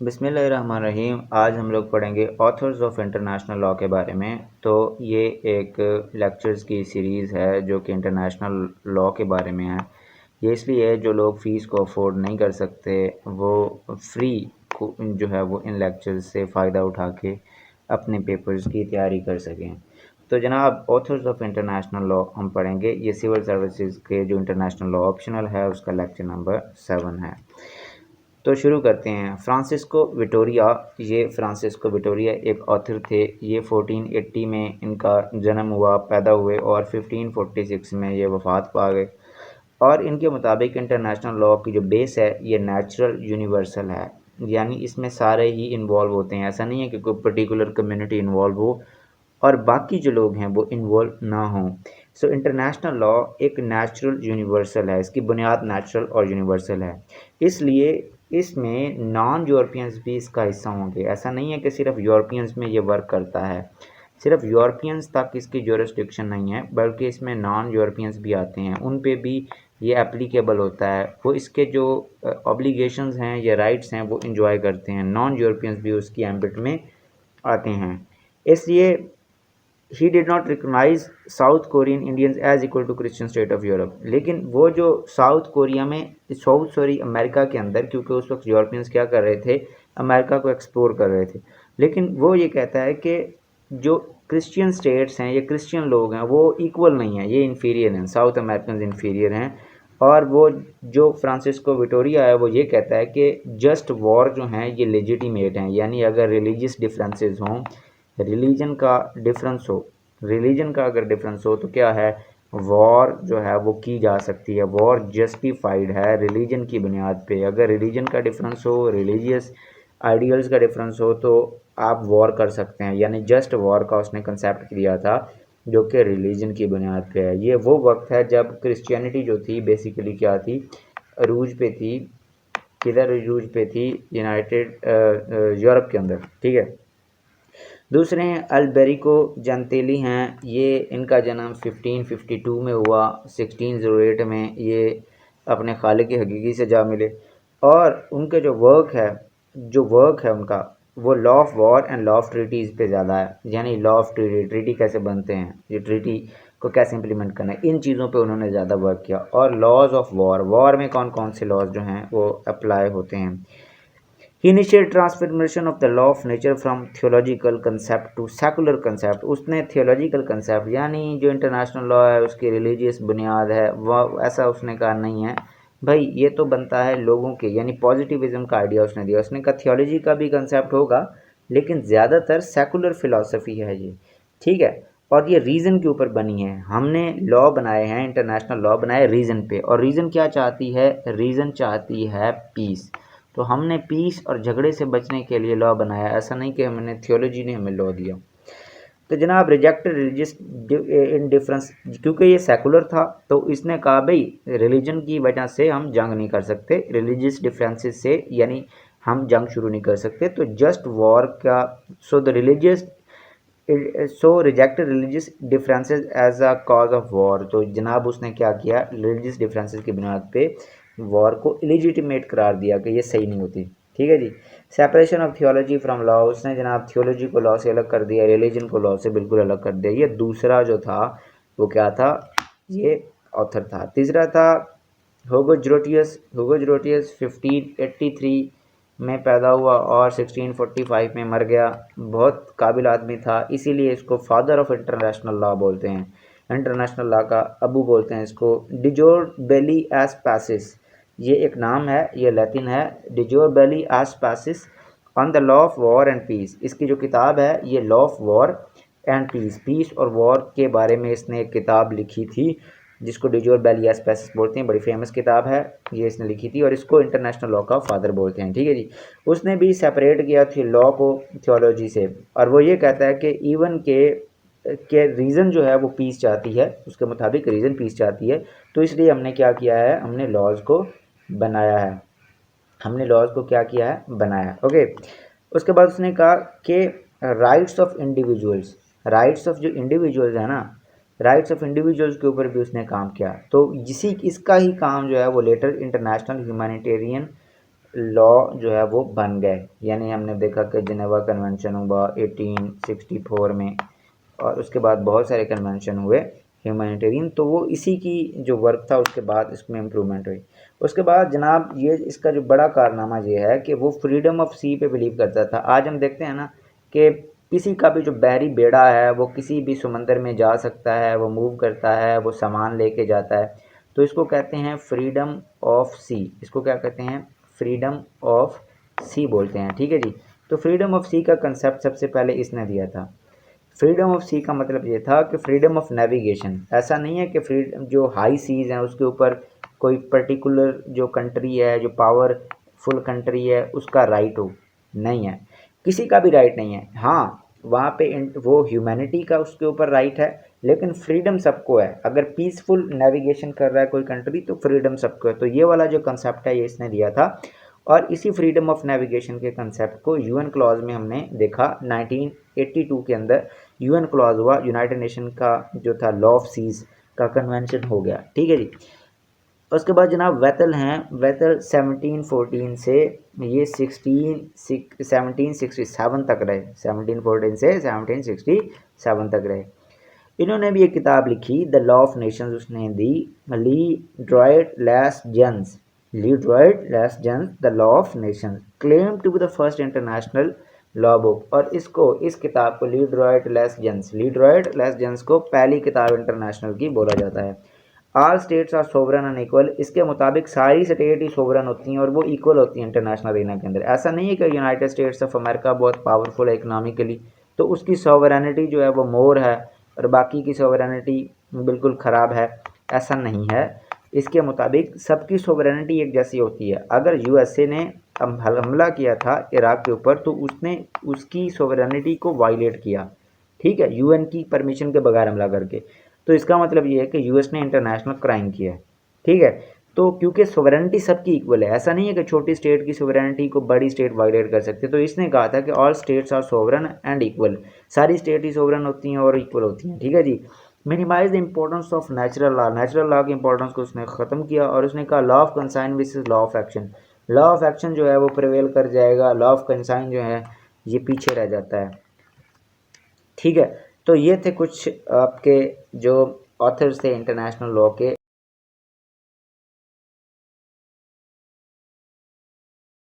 बिस्मिल्लाहिर्रहमानिर्रहीम। आज हम लोग पढ़ेंगे ऑथर्स ऑफ इंटरनेशनल लॉ के बारे में। तो ये एक लेक्चर्स की सीरीज़ है जो कि इंटरनेशनल लॉ के बारे में है। ये इसलिए है जो लोग फ़ीस को अफोर्ड नहीं कर सकते वो फ्री जो है वो इन लेक्चर्स से फ़ायदा उठा के अपने पेपर्स की तैयारी कर सकें। तो जनाब, ऑथर्स ऑफ इंटरनेशनल लॉ हम पढ़ेंगे। ये सिविल सर्विसेज के जो इंटरनेशनल लॉ ऑप्शनल है उसका लेक्चर नंबर 7 है। तो शुरू करते हैं। फ्रांसिस्को विटोरिया, ये फ्रांसिस्को विटोरिया एक ऑथर थे। ये 1480 में इनका जन्म हुआ, पैदा हुए और 1546 में ये वफ़ात पा गए। और इनके मुताबिक इंटरनेशनल लॉ की जो बेस है ये नेचुरल यूनिवर्सल है, यानी इसमें सारे ही इन्वॉल्व होते हैं। ऐसा नहीं है कि कोई पर्टिकुलर कम्युनिटी इन्वॉल्व हो और बाकी जो लोग हैं वो इन्वॉल्व ना हों। सो इंटरनेशनल लॉ एक नेचुरल यूनिवर्सल है, इसकी बुनियाद नेचुरल और यूनिवर्सल है, इसलिए इसमें नॉन यूरोपियंस भी इसका हिस्सा होंगे। ऐसा नहीं है कि सिर्फ यूरोपियंस में ये वर्क करता है, सिर्फ यूरोपियंस तक इसकी ज्यूरिसडिक्शन नहीं है, बल्कि इसमें नॉन यूरोपियंस भी आते हैं, उन पे भी ये एप्लीकेबल होता है। वो इसके जो ऑब्लिगेशंस हैं या राइट्स हैं वो इंजॉय करते हैं, नॉन यूरोपियंस भी उसकी एम्बिट में आते हैं। इसलिए he did not recognise South Korean Indians as equal to Christian state of Europe. लेकिन वो जो साउथ कोरिया में अमेरिका के अंदर, क्योंकि उस वक्त यूरोपियंस क्या कर रहे थे, अमेरिका को एक्सप्लोर कर रहे थे, लेकिन वो ये कहता है कि जो क्रिश्चियन स्टेट्स हैं या क्रिश्चियन लोग हैं वो इक्वल नहीं हैं, ये इन्फीरियर हैं, साउथ अमेरिकन इन्फीरियर हैं। और वो जो फ्रांसिस्को विटोरिया है वो ये कहता है कि जस्ट वॉर जो हैं ये लेजिटिमेट हैं, यानी अगर रिलीजियस डिफरेंसेस हों, रिलीजन का डिफरेंस हो, रिलीजन का अगर डिफरेंस हो तो क्या है, वॉर जो है वो की जा सकती है, वॉर जस्टिफाइड है रिलीजन की बुनियाद पे। अगर रिलीजन का डिफरेंस हो, रिलीजियस आइडियल्स का डिफरेंस हो तो आप वॉर कर सकते हैं, यानी जस्ट वॉर का उसने कंसेप्ट दिया था जो कि रिलीजन की बुनियाद पे है। ये वो वक्त है जब क्रिश्चियनिटी जो थी बेसिकली क्या थी, अरूज पे थी। किधर अरूज पे थी? यूनाइटेड यूरोप के अंदर, ठीक है। दूसरे हैं अल्बेरिको जंतेली हैं, ये इनका जन्म 1552 में हुआ, 1608 में ये अपने खालिक की हकीकी से जा मिले। और उनके जो वर्क है उनका, वो law of war and law of treaties पे ज़्यादा है, यानी लॉ ऑफ ट्रीटी कैसे बनते हैं, ये ट्रीटी को कैसे इंप्लीमेंट करना है, इन चीज़ों पे उन्होंने ज़्यादा वर्क किया। और लॉज ऑफ वॉर में कौन कौन से लॉज जो हैं वो अप्लाई होते हैं। He initiated transformation of the law of nature from theological concept to secular concept। उसने theological concept यानी जो इंटरनेशनल लॉ है उसकी रिलीजियस बुनियाद है, वह ऐसा उसने कहा नहीं है भाई, ये तो बनता है लोगों के, यानी पॉजिटिविज्म का आइडिया उसने दिया। उसने कहा थियोलॉजी का भी कंसेप्ट होगा लेकिन ज़्यादातर सेकुलर फिलॉसफी है ये, ठीक है। और ये रीज़न के ऊपर बनी है। हमने लॉ बनाए हैं, इंटरनेशनल लॉ बनाए रीज़न पे, और रीज़न क्या चाहती है, रीज़न चाहती है पीस। तो हमने पीस और झगड़े से बचने के लिए लॉ बनाया, ऐसा नहीं कि हमने थियोलॉजी ने हमें लॉ दिया। तो जनाब, रिजेक्टेड रिलीजियस इंडिफरेंस, क्योंकि ये सेकुलर था तो इसने कहा भाई रिलीजन की वजह से हम जंग नहीं कर सकते, रिलीजियस डिफरेंसेस से यानी हम जंग शुरू नहीं कर सकते। तो जस्ट वॉर का so rejected religious differences as a cause of war. तो जनाब उसने क्या किया, रिलीजियस डिफरेंसेस की बुनियाद पे वॉर को इलिजिटिमेट करार दिया कि ये सही नहीं होती, ठीक है जी। Separation of theology from law, उसने जनाब थियोलॉजी को लॉ से अलग कर दिया, रिलीजन को लॉ से बिल्कुल अलग कर दिया। ये दूसरा जो था वो क्या था, ये ऑथर था। तीसरा था हुगो ग्रोटियस। हुगो ग्रोटियस 1583 में पैदा हुआ और 1645 में मर गया। बहुत काबिल आदमी था, इसीलिए इसको फादर ऑफ इंटरनेशनल लॉ बोलते हैं, इंटरनेशनल लॉ का अबू बोलते हैं इसको। डिजोर बेली एस्पासिस, ये एक नाम है, ये लैटिन है, डिजोर बेली एस्पासिस on the law of war and peace. इसकी जो किताब है ये law of war and peace, peace और वॉर के बारे में इसने एक किताब लिखी थी जिसको डिजोर बेली एस्पासिस बोलते हैं। बड़ी फेमस किताब है, ये इसने लिखी थी और इसको इंटरनेशनल लॉ का फादर बोलते हैं, ठीक है जी। उसने भी सेपरेट किया थी लॉ को थियोलॉजी से, और वो ये कहता है कि इवन के रीज़न जो है वो पीस चाहती है, उसके मुताबिक रीज़न पीस चाहती है, तो इसलिए हमने क्या किया है, हमने लॉज को बनाया है, हमने लॉज को क्या किया है, बनाया, ओके। उसके बाद उसने कहा कि rights of individuals, rights of जो इंडिविजुअल्स है ना, राइट्स ऑफ इंडिविजुअल्स के ऊपर भी उसने काम किया। तो इसका ही काम जो है वो लेटर इंटरनेशनल ह्यूमैनिटेरियन लॉ जो है वो बन गए। यानी हमने देखा कि जिनेवा कन्वेंशन हुआ 1864 में, और उसके बाद बहुत सारे कन्वेंशन हुए ह्यूमैनिटेरियन, तो वो इसी की जो वर्क था उसके बाद इसमें इम्प्रूवमेंट हुई। उसके बाद जनाब ये इसका जो बड़ा कारनामा ये है कि वो फ्रीडम ऑफ सी पे बिलीव करता था। आज हम देखते हैं ना कि किसी का भी जो बहरी बेड़ा है वो किसी भी समंदर में जा सकता है, वो मूव करता है, वो सामान लेके जाता है, तो इसको कहते हैं फ्रीडम ऑफ सी। इसको क्या कहते हैं? फ्रीडम ऑफ सी बोलते हैं। ठीक है जी। तो फ्रीडम ऑफ सी का कंसेप्ट सबसे पहले इसने दिया था। फ्रीडम ऑफ सी का मतलब ये था कि फ्रीडम ऑफ नेविगेशन। ऐसा नहीं है कि फ्रीडम जो हाई सीज हैं उसके ऊपर कोई पर्टिकुलर जो कंट्री है, जो पावरफुल कंट्री है, उसका राइट हो, नहीं है, किसी का भी राइट नहीं है। हाँ, वहाँ पे वो ह्यूमैनिटी का उसके ऊपर राइट है, लेकिन फ्रीडम सबको है। अगर पीसफुल नेविगेशन कर रहा है कोई कंट्री तो फ्रीडम सबको है। तो ये वाला जो कंसेप्ट है ये इसने दिया था, और इसी फ्रीडम ऑफ नेविगेशन के कंसेप्ट को यूएन क्लॉज में हमने देखा 1982 के अंदर। यूएन क्लॉज हुआ, यूनाइटेड नेशन का जो था लॉ ऑफ सीज का कन्वेंशन हो गया। ठीक है जी। उसके बाद जनाब वेतल हैं, वेतल 1714 से ये 1767 तक रहे, 1714 से 1767 तक रहे। इन्होंने भी एक किताब लिखी द लॉ ऑफ नेशंस, उसने दी ली ड्रॉयड लैस जेंस, ली ड्रॉयड लैस जेंस the law of nations, claim to be the first international law book. और इसको, इस किताब को ली ड्रॉयड लैस जेंस को पहली किताब इंटरनेशनल की बोला जाता है। All states are sovereign and equal, इसके मुताबिक सारी स्टेट ही सोवरन होती हैं और वो इक्वल होती हैं इंटरनेशनल अरीना के अंदर। ऐसा नहीं है कि यूनाइटेड स्टेट्स ऑफ अमेरिका बहुत पावरफुल है इकनॉमिकली, तो उसकी सोवरेनिटी जो है वो मोर है और बाकी की सोवरेनिटी बिल्कुल ख़राब है, ऐसा नहीं है। इसके मुताबिक सबकी सोवरेनिटी एक जैसी होती है। अगर यूएसए ने हमला किया था इराक के ऊपर तो उसने उसकी सोवरेनिटी को वायलेट किया, ठीक है, यूएन की परमिशन के बगैर हमला करके। तो इसका मतलब ये है कि यूएस ने इंटरनेशनल क्राइम किया है। ठीक है। तो क्योंकि सोवरेनिटी सबकी इक्वल है, ऐसा नहीं है कि छोटी स्टेट की सोवरेनिटी को बड़ी स्टेट वायलेट कर सकती है। तो इसने कहा था कि all states are sovereign and equal, सारी स्टेट ही सोवरन होती हैं और इक्वल होती हैं। ठीक है जी। Minimise the importance of natural law, natural law की इंपॉर्टेंस को उसने ख़त्म किया और उसने कहा law of consign versus law of action. Law of action जो है वो प्रिवेल कर जाएगा, लॉ ऑफ कंसाइन जो है ये पीछे रह जाता है। ठीक है। तो ये थे कुछ आपके जो ऑथर्स थे इंटरनेशनल लॉ के।